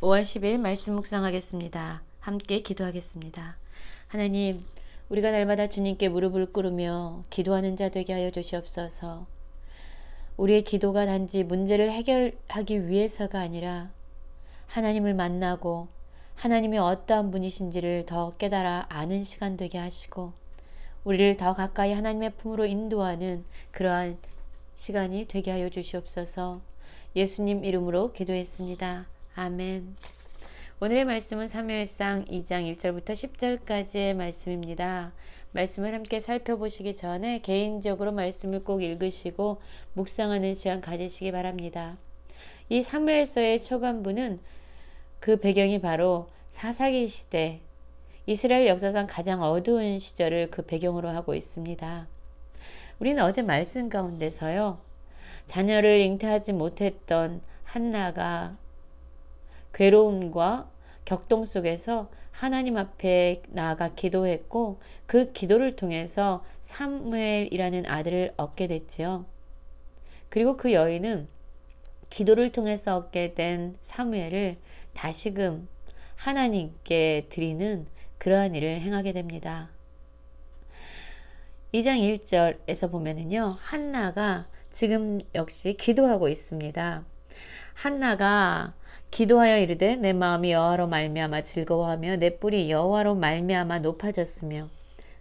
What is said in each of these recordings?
5월 10일 말씀 묵상하겠습니다. 함께 기도하겠습니다. 하나님, 우리가 날마다 주님께 무릎을 꿇으며 기도하는 자 되게 하여 주시옵소서. 우리의 기도가 단지 문제를 해결하기 위해서가 아니라 하나님을 만나고 하나님이 어떠한 분이신지를 더 깨달아 아는 시간 되게 하시고 우리를 더 가까이 하나님의 품으로 인도하는 그러한 시간이 되게 하여 주시옵소서. 예수님 이름으로 기도했습니다. 아멘. 오늘의 말씀은 사무엘상 2장 1절부터 10절까지의 말씀입니다. 말씀을 함께 살펴보시기 전에 개인적으로 말씀을 꼭 읽으시고 묵상하는 시간 가지시기 바랍니다. 이 사무엘서의 초반부는 그 배경이 바로 사사기 시대, 이스라엘 역사상 가장 어두운 시절을 그 배경으로 하고 있습니다. 우리는 어제 말씀 가운데서요, 자녀를 잉태하지 못했던 한나가 괴로움과 격동 속에서 하나님 앞에 나아가 기도했고 그 기도를 통해서 사무엘이라는 아들을 얻게 됐지요. 그리고 그 여인은 기도를 통해서 얻게 된 사무엘을 다시금 하나님께 드리는 그러한 일을 행하게 됩니다. 2장 1절에서 보면은요, 한나가 지금 역시 기도하고 있습니다. 한나가 기도하여 이르되 내 마음이 여호와로 말미암아 즐거워하며 내 뿔이 여호와로 말미암아 높아졌으며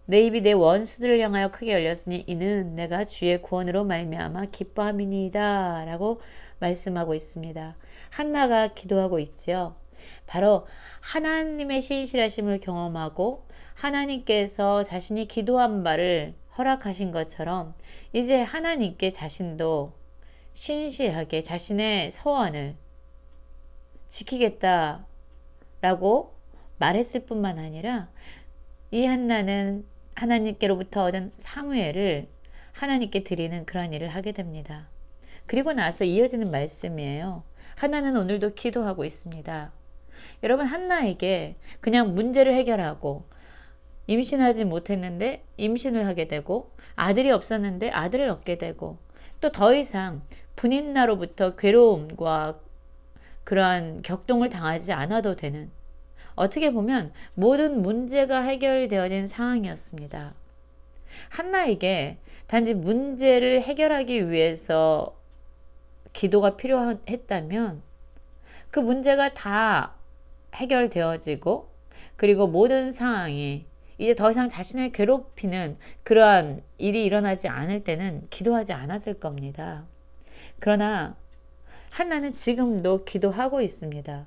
내 입이 내 원수들을 향하여 크게 열렸으니 이는 내가 주의 구원으로 말미암아 기뻐함이니이다 라고 말씀하고 있습니다. 한나가 기도하고 있지요. 바로 하나님의 신실하심을 경험하고 하나님께서 자신이 기도한 바를 허락하신 것처럼 이제 하나님께 자신도 신실하게 자신의 소원을 지키겠다라고 말했을 뿐만 아니라 이 한나는 하나님께로부터 얻은 사무엘을 하나님께 드리는 그런 일을 하게 됩니다. 그리고 나서 이어지는 말씀이에요. 한나는 오늘도 기도하고 있습니다. 여러분, 한나에게 그냥 문제를 해결하고 임신하지 못했는데 임신을 하게 되고 아들이 없었는데 아들을 얻게 되고 또 더 이상 분인나로부터 괴로움과 그러한 격동을 당하지 않아도 되는, 어떻게 보면 모든 문제가 해결되어진 상황이었습니다. 한나에게 단지 문제를 해결하기 위해서 기도가 필요했다면 그 문제가 다 해결되어지고 그리고 모든 상황이 이제 더 이상 자신을 괴롭히는 그러한 일이 일어나지 않을 때는 기도하지 않았을 겁니다. 그러나 한나는 지금도 기도하고 있습니다.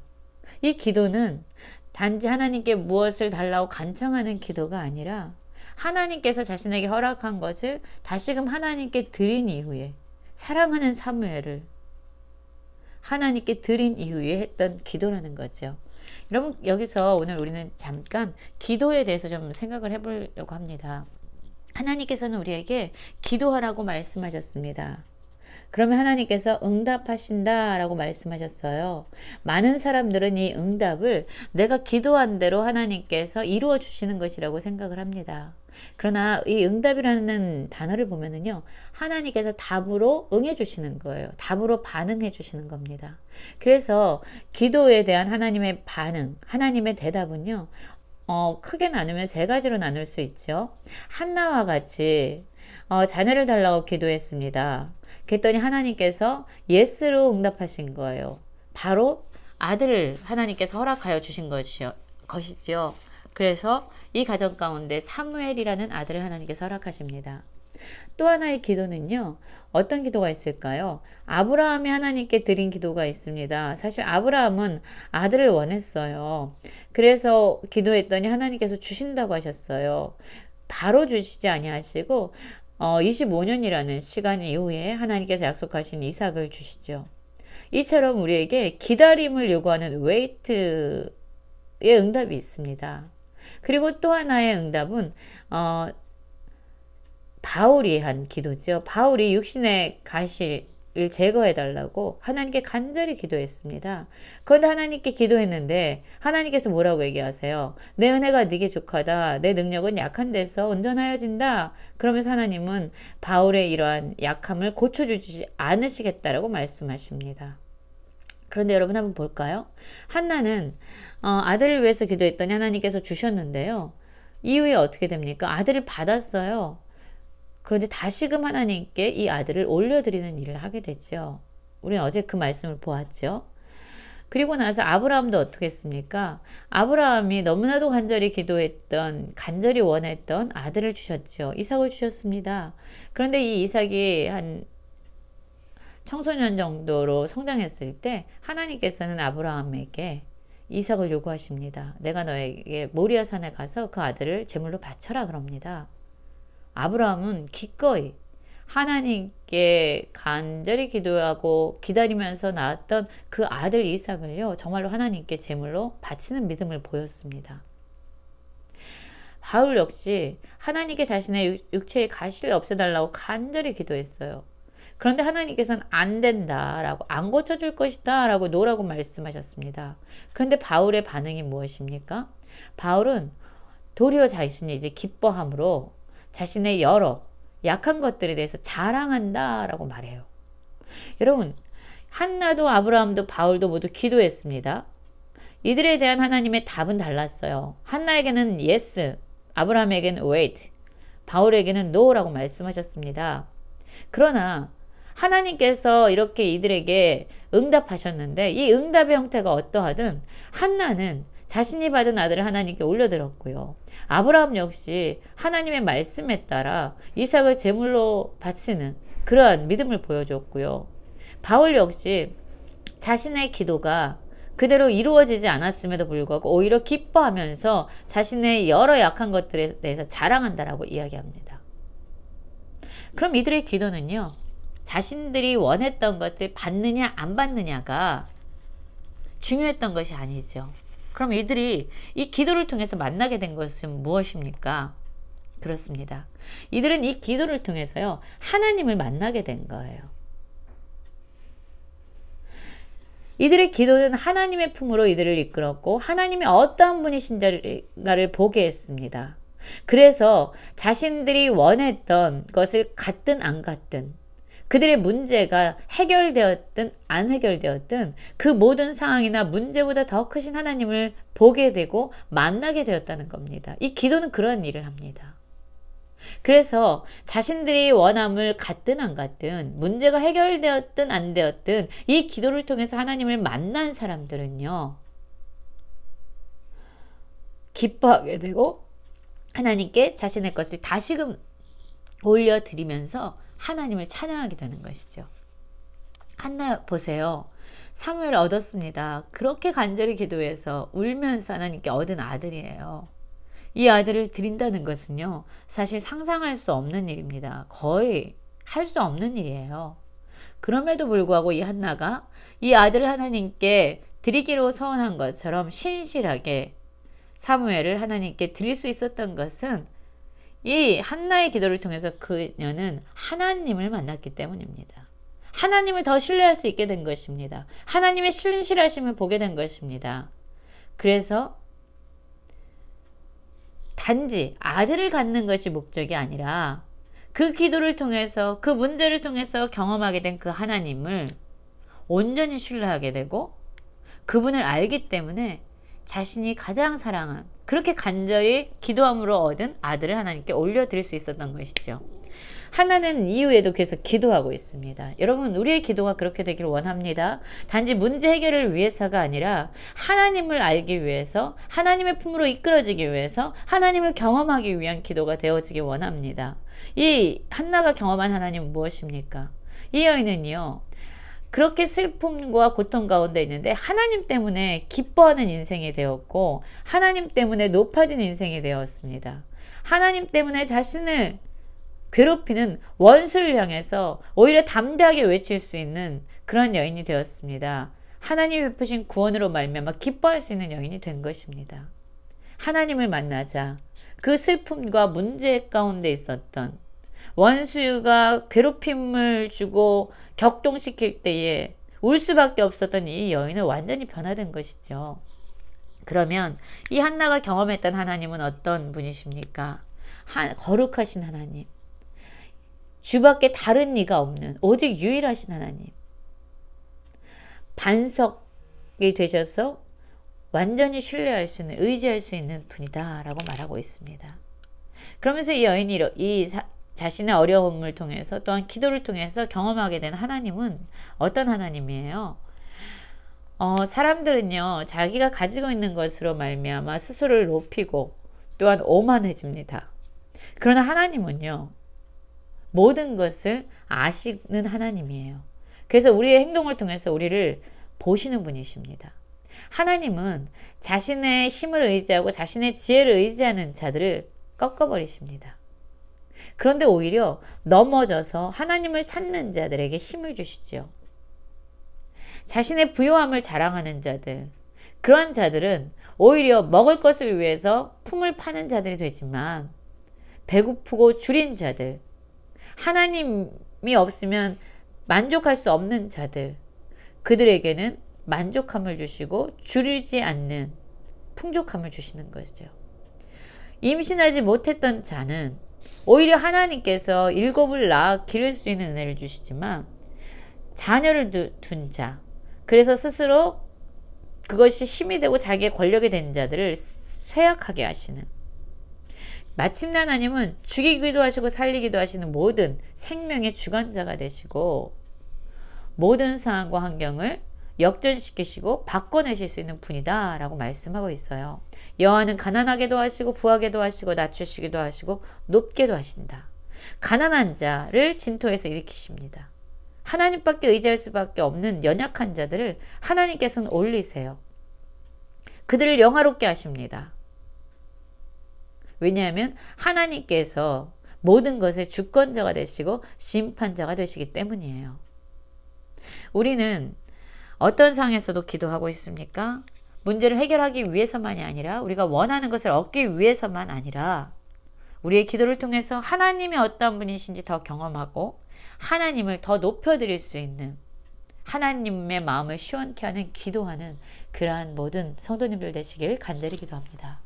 이 기도는 단지 하나님께 무엇을 달라고 간청하는 기도가 아니라 하나님께서 자신에게 허락한 것을 다시금 하나님께 드린 이후에, 사랑하는 사무엘을 하나님께 드린 이후에 했던 기도라는 거죠. 여러분, 여기서 오늘 우리는 잠깐 기도에 대해서 좀 생각을 해보려고 합니다. 하나님께서는 우리에게 기도하라고 말씀하셨습니다. 그러면 하나님께서 응답하신다 라고 말씀하셨어요. 많은 사람들은 이 응답을 내가 기도한 대로 하나님께서 이루어 주시는 것이라고 생각을 합니다. 그러나 이 응답이라는 단어를 보면은요, 하나님께서 답으로 응해 주시는 거예요. 답으로 반응해 주시는 겁니다. 그래서 기도에 대한 하나님의 반응, 하나님의 대답은요, 크게 나누면 세 가지로 나눌 수 있죠. 한나와 같이 자녀를 달라고 기도했습니다. 그랬더니 하나님께서 예스로 응답하신 거예요. 바로 아들을 하나님께서 허락하여 주신 것이죠. 그래서 이 가정 가운데 사무엘이라는 아들을 하나님께서 허락하십니다. 또 하나의 기도는요, 어떤 기도가 있을까요? 아브라함이 하나님께 드린 기도가 있습니다. 사실 아브라함은 아들을 원했어요. 그래서 기도했더니 하나님께서 주신다고 하셨어요. 바로 주시지 아니하시고 25년이라는 시간 이후에 하나님께서 약속하신 이삭을 주시죠. 이처럼 우리에게 기다림을 요구하는 웨이트의 응답이 있습니다. 그리고 또 하나의 응답은 바울이 한 기도죠. 바울이 육신의 가시를 제거해 달라고 하나님께 간절히 기도했습니다. 그런데 하나님께 기도했는데 하나님께서 뭐라고 얘기하세요? 내 은혜가 네게 족하다. 내 능력은 약한 데서 온전하여진다. 그러면서 하나님은 바울의 이러한 약함을 고쳐주지 않으시겠다라고 말씀하십니다. 그런데 여러분 한번 볼까요? 한나는 아들을 위해서 기도했더니 하나님께서 주셨는데요. 이후에 어떻게 됩니까? 아들을 받았어요. 그런데 다시금 하나님께 이 아들을 올려드리는 일을 하게 되죠. 우리는 어제 그 말씀을 보았죠. 그리고 나서 아브라함도 어떻게 했습니까? 아브라함이 너무나도 간절히 기도했던, 간절히 원했던 아들을 주셨죠. 이삭을 주셨습니다. 그런데 이 이삭이 한 청소년 정도로 성장했을 때 하나님께서는 아브라함에게 이삭을 요구하십니다. 내가 너에게 모리아 산에 가서 그 아들을 제물로 바쳐라 그럽니다. 아브라함은 기꺼이 하나님께 간절히 기도하고 기다리면서 낳았던 그 아들 이삭을요, 정말로 하나님께 제물로 바치는 믿음을 보였습니다. 바울 역시 하나님께 자신의 육체의 가시를 없애달라고 간절히 기도했어요. 그런데 하나님께서는 안 된다라고, 안 고쳐줄 것이다 라고 노라고 말씀하셨습니다. 그런데 바울의 반응이 무엇입니까? 바울은 도리어 자신이 이제 기뻐함으로 자신의 여러 약한 것들에 대해서 자랑한다 라고 말해요. 여러분, 한나도 아브라함도 바울도 모두 기도했습니다. 이들에 대한 하나님의 답은 달랐어요. 한나에게는 yes, 아브라함에게는 wait, 바울에게는 no 라고 말씀하셨습니다. 그러나 하나님께서 이렇게 이들에게 응답하셨는데 이 응답의 형태가 어떠하든 한나는 자신이 받은 아들을 하나님께 올려드렸고요. 아브라함 역시 하나님의 말씀에 따라 이삭을 제물로 바치는 그러한 믿음을 보여줬고요. 바울 역시 자신의 기도가 그대로 이루어지지 않았음에도 불구하고 오히려 기뻐하면서 자신의 여러 약한 것들에 대해서 자랑한다라고 이야기합니다. 그럼 이들의 기도는요, 자신들이 원했던 것을 받느냐 안 받느냐가 중요했던 것이 아니죠. 그럼 이들이 이 기도를 통해서 만나게 된 것은 무엇입니까? 그렇습니다. 이들은 이 기도를 통해서요, 하나님을 만나게 된 거예요. 이들의 기도는 하나님의 품으로 이들을 이끌었고 하나님이 어떠한 분이신가를 보게 했습니다. 그래서 자신들이 원했던 것을 갖든 안 갖든, 그들의 문제가 해결되었든 안 해결되었든 그 모든 상황이나 문제보다 더 크신 하나님을 보게 되고 만나게 되었다는 겁니다. 이 기도는 그런 일을 합니다. 그래서 자신들이 원함을 갖든 안 갖든, 문제가 해결되었든 안 되었든 이 기도를 통해서 하나님을 만난 사람들은요, 기뻐하게 되고 하나님께 자신의 것을 다시금 올려드리면서 하나님을 찬양하게 되는 것이죠. 한나 보세요. 사무엘을 얻었습니다. 그렇게 간절히 기도해서 울면서 하나님께 얻은 아들이에요. 이 아들을 드린다는 것은요, 사실 상상할 수 없는 일입니다. 거의 할 수 없는 일이에요. 그럼에도 불구하고 이 한나가 이 아들을 하나님께 드리기로 서원한 것처럼 신실하게 사무엘을 하나님께 드릴 수 있었던 것은 이 한나의 기도를 통해서 그녀는 하나님을 만났기 때문입니다. 하나님을 더 신뢰할 수 있게 된 것입니다. 하나님의 신실하심을 보게 된 것입니다. 그래서 단지 아들을 갖는 것이 목적이 아니라 그 기도를 통해서, 그 문제를 통해서 경험하게 된 그 하나님을 온전히 신뢰하게 되고 그분을 알기 때문에 자신이 가장 사랑한, 그렇게 간절히 기도함으로 얻은 아들을 하나님께 올려드릴 수 있었던 것이죠. 하나는 이후에도 계속 기도하고 있습니다. 여러분, 우리의 기도가 그렇게 되기를 원합니다. 단지 문제 해결을 위해서가 아니라 하나님을 알기 위해서, 하나님의 품으로 이끌어지기 위해서, 하나님을 경험하기 위한 기도가 되어지기 원합니다. 이 한나가 경험한 하나님은 무엇입니까? 이 여인은요, 그렇게 슬픔과 고통 가운데 있는데 하나님 때문에 기뻐하는 인생이 되었고 하나님 때문에 높아진 인생이 되었습니다. 하나님 때문에 자신을 괴롭히는 원수를 향해서 오히려 담대하게 외칠 수 있는 그런 여인이 되었습니다. 하나님이 베푸신 구원으로 말미암아 기뻐할 수 있는 여인이 된 것입니다. 하나님을 만나자 그 슬픔과 문제 가운데 있었던 원수가 괴롭힘을 주고 격동시킬 때에 울 수밖에 없었던 이 여인은 완전히 변화된 것이죠. 그러면 이 한나가 경험했던 하나님은 어떤 분이십니까? 거룩하신 하나님, 주밖에 다른 이가 없는 오직 유일하신 하나님, 반석 되셔서 완전히 신뢰할 수 있는, 의지할 수 있는 분이다 라고 말하고 있습니다. 그러면서 이 여인이 자신의 어려움을 통해서 또한 기도를 통해서 경험하게 된 하나님은 어떤 하나님이에요? 사람들은요 자기가 가지고 있는 것으로 말미암아 스스로를 높이고 또한 오만해집니다. 그러나 하나님은요 모든 것을 아시는 하나님이에요. 그래서 우리의 행동을 통해서 우리를 보시는 분이십니다. 하나님은 자신의 힘을 의지하고 자신의 지혜를 의지하는 자들을 꺾어버리십니다. 그런데 오히려 넘어져서 하나님을 찾는 자들에게 힘을 주시죠. 자신의 부요함을 자랑하는 자들, 그러한 자들은 오히려 먹을 것을 위해서 품을 파는 자들이 되지만 배고프고 줄인 자들, 하나님이 없으면 만족할 수 없는 자들, 그들에게는 만족함을 주시고 줄이지 않는 풍족함을 주시는 것이죠. 임신하지 못했던 자는 오히려 하나님께서 일곱을 낳아 기를 수 있는 은혜를 주시지만 자녀를 둔 자, 그래서 스스로 그것이 힘이 되고 자기의 권력이 된 자들을 쇠약하게 하시는, 마침내 하나님은 죽이기도 하시고 살리기도 하시는 모든 생명의 주관자가 되시고 모든 상황과 환경을 역전시키시고 바꿔내실 수 있는 분이다 라고 말씀하고 있어요. 여호와는 가난하게도 하시고 부하게도 하시고 낮추시기도 하시고 높게도 하신다. 가난한 자를 진토에서 일으키십니다. 하나님밖에 의지할 수밖에 없는 연약한 자들을 하나님께서는 올리세요. 그들을 영화롭게 하십니다. 왜냐하면 하나님께서 모든 것의 주권자가 되시고 심판자가 되시기 때문이에요. 우리는 어떤 상황에서도 기도하고 있습니까? 문제를 해결하기 위해서만이 아니라 우리가 원하는 것을 얻기 위해서만 아니라 우리의 기도를 통해서 하나님이 어떤 분이신지 더 경험하고 하나님을 더 높여드릴 수 있는, 하나님의 마음을 시원케 하는 기도하는 그러한 모든 성도님들 되시길 간절히 기도합니다.